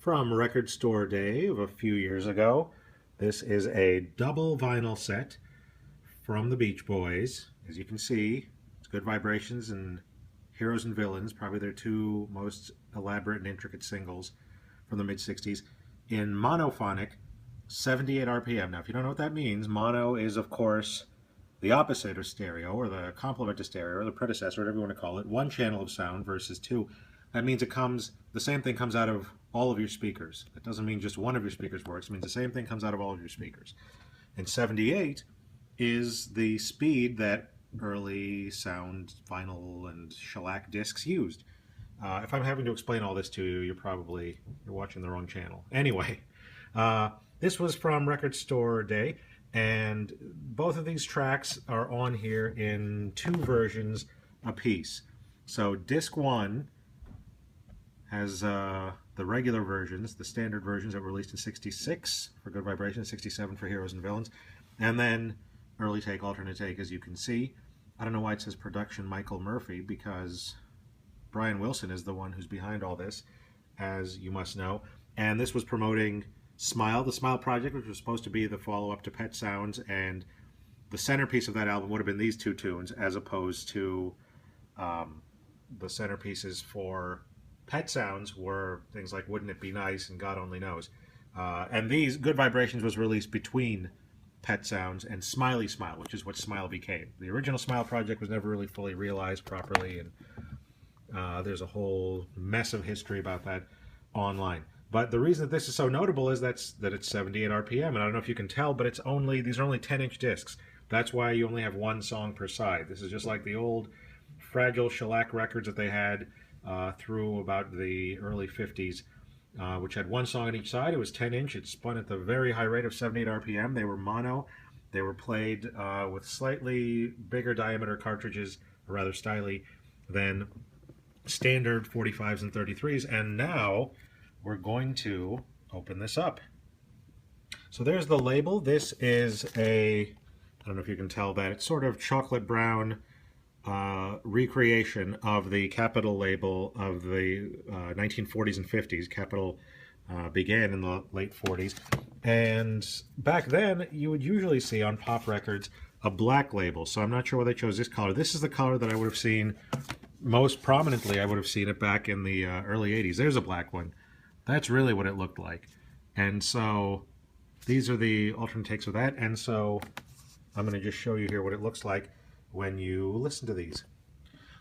from Record Store Day of a few years ago. This is a double vinyl set from the Beach Boys. As you can see, it's Good Vibrations and Heroes and Villains, probably their two most elaborate and intricate singles from the mid-60s, in monophonic 78 RPM. Now, if you don't know what that means, mono is, of course, the opposite of stereo, or the complement to stereo, or the predecessor, whatever you want to call it. One channel of sound versus two. That means the same thing comes out of all of your speakers. That doesn't mean just one of your speakers works. It means the same thing comes out of all of your speakers. And 78 is the speed that early sound vinyl and shellac discs used. If I'm having to explain all this to you, you're watching the wrong channel. Anyway, this was from Record Store Day, and both of these tracks are on here in two versions apiece. So disc 1 has the regular versions, the standard versions that were released in 66 for Good Vibrations, 67 for Heroes and Villains, and then early take, alternate take, as you can see. I don't know why it says production Michael Murphy, because Brian Wilson is the one who's behind all this, as you must know. And this was promoting Smile, the Smile Project, which was supposed to be the follow-up to Pet Sounds, and the centerpiece of that album would have been these two tunes, as opposed to the centerpieces for Pet Sounds were things like Wouldn't It Be Nice and God Only Knows. And these, Good Vibrations, was released between Pet Sounds and Smiley Smile, which is what Smile became. The original Smile Project was never really fully realized properly, and there's a whole mess of history about that online. But the reason that this is so notable is that it's 78 RPM, and I don't know if you can tell, but these are only 10-inch discs. That's why you only have one song per side. This is just like the old fragile shellac records that they had through about the early 50s, which had one song on each side. It was 10-inch. It spun at the very high rate of 78 RPM. They were mono. They were played with slightly bigger diameter cartridges, or rather styly, than standard 45s and 33s. And now we're going to open this up. So there's the label. This is I don't know if you can tell that, it's sort of chocolate brown recreation of the Capitol label of the 1940s and 50s. Capitol began in the late 40s. And back then, you would usually see on pop records a black label. So I'm not sure why they chose this color. This is the color that I would have seen most prominently. I would have seen it back in the early 80s. There's a black one. That's really what it looked like. And so these are the alternate takes of that. And so I'm going to just show you here what it looks like when you listen to these.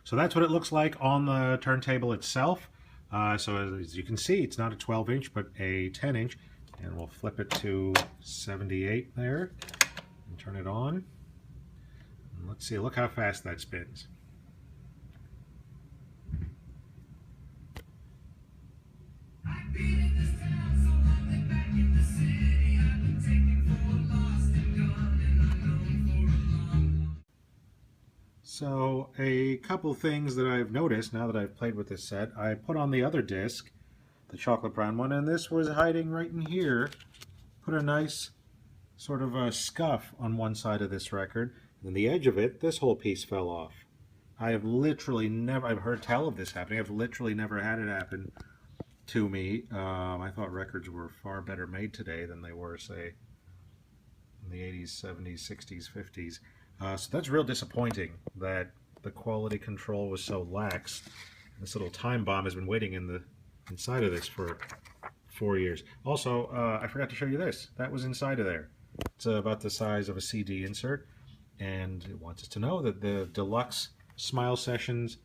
So that's what it looks like on the turntable itself. So as you can see, it's not a 12-inch, but a 10-inch. And we'll flip it to 78 there and turn it on. And let's see, look how fast that spins. So a couple things that I've noticed now that I've played with this set, I put on the other disc, the chocolate brown one, and this was hiding right in here. Put a nice sort of a scuff on one side of this record, and the edge of it, this whole piece fell off. I have literally never, I've heard tell of this happening, I've literally never had it happen to me. I thought records were far better made today than they were, say, in the 80s, 70s, 60s, 50s. So that's real disappointing that the quality control was so lax. This little time bomb has been waiting inside of this for 4 years. Also, I forgot to show you this. That was inside of there. It's about the size of a CD insert, and it wants us to know that the deluxe Smile Sessions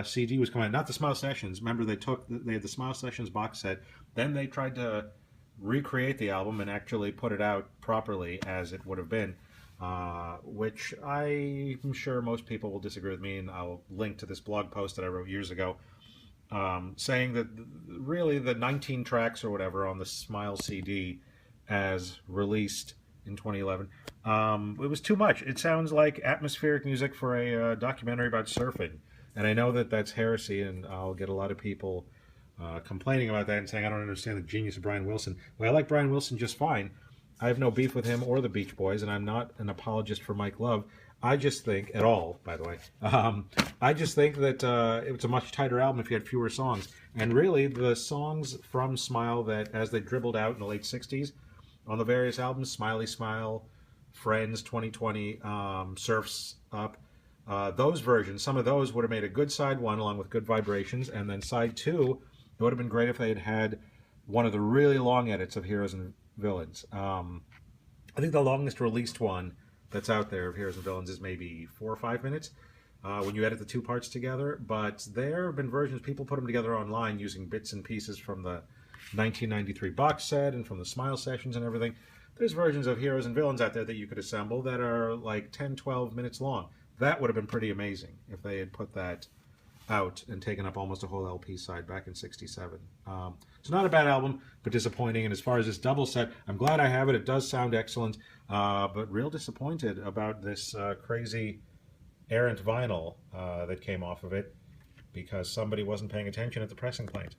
CD was coming out. Not the Smile Sessions. Remember, they had the Smile Sessions box set. Then they tried to recreate the album and actually put it out properly as it would have been. Which I'm sure most people will disagree with me, and I'll link to this blog post that I wrote years ago, saying that really the 19 tracks or whatever on the Smile CD as released in 2011, it was too much. It sounds like atmospheric music for a documentary about surfing, and I know that that's heresy, and I'll get a lot of people complaining about that and saying I don't understand the genius of Brian Wilson. Well, I like Brian Wilson just fine. I have no beef with him or the Beach Boys, and I'm not an apologist for Mike Love. I just think, at all, by the way, I just think that it's a much tighter album if you had fewer songs. And really, the songs from Smile that, as they dribbled out in the late 60s on the various albums, Smiley Smile, Friends, 2020, Surf's Up, those versions, some of those would have made a good side one along with Good Vibrations. And then side two, it would have been great if they had had one of the really long edits of Heroes and Villains. I think the longest released one that's out there of Heroes and Villains is maybe 4 or 5 minutes when you edit the two parts together. But there have been versions, people put them together online using bits and pieces from the 1993 box set and from the Smile sessions and everything. There's versions of Heroes and Villains out there that you could assemble that are like 10, 12 minutes long. That would have been pretty amazing if they had put that out and taken up almost a whole LP side back in '67. It's not a bad album, but disappointing. And as far as this double set, I'm glad I have it. It does sound excellent, but real disappointed about this crazy errant vinyl that came off of it because somebody wasn't paying attention at the pressing plant.